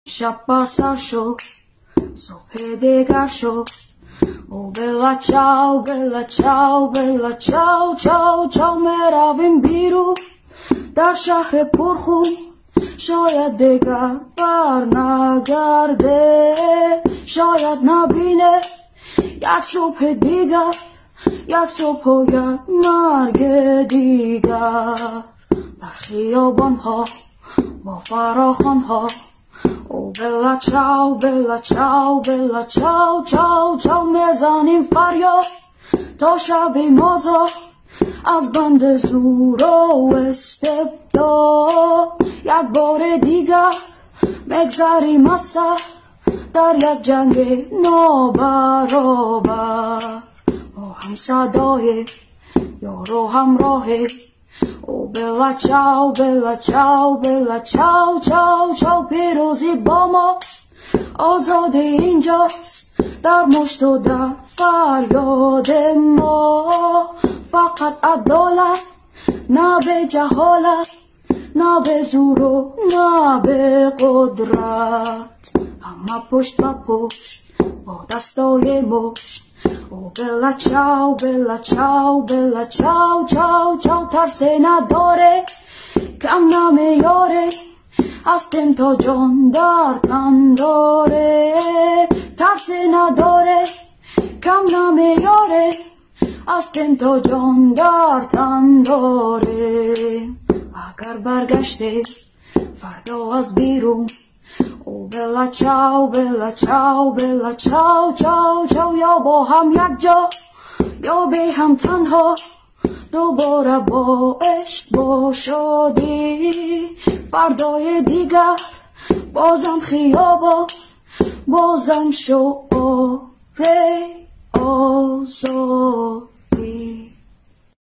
شب بسر شد صبح دیگر شد او بلا چاو بلا چاو بلا چاو چاو چاو میرویم بیرون در شهر پرخون شاید دیگر بر نگرده شاید نبینه یک صبح دیگر یک صبح و یک مرگ دیگر در خیابان ها با فراخان ها او بلا چاو بلا چاو بلا چاو چاو چاو میزنیم فریاد تا شب مازا از بند زور و استبداد یک بار دیگر مگذریم از سر در یک جنگ نابرابر ما هم صدای یار و همراه او بلا چاو بلا چاو بلا چاو چاو چاو پیروزی با ماست آزادی اینجاست در مشت و در فریاد ما فقط عدالت نه به جهالت نه به زور و نه به قدرت همه پشت به پشت با دستای مشت او بلا چاو بلا چاو بلا چاو چاو چاو ترس نداره کم نمیاره هستیم تا جان در تن داره ترس نداره کم نمیاره هستیم تا جان در تن داره اگر برگشته فردا از بیرون او بلا چاو بلا چاو بلا چاو چاو چاو یا با هم یک جا یا به هم تنها دوباره با عشق با شادی فردای دیگر بازم خیابان بازم شعار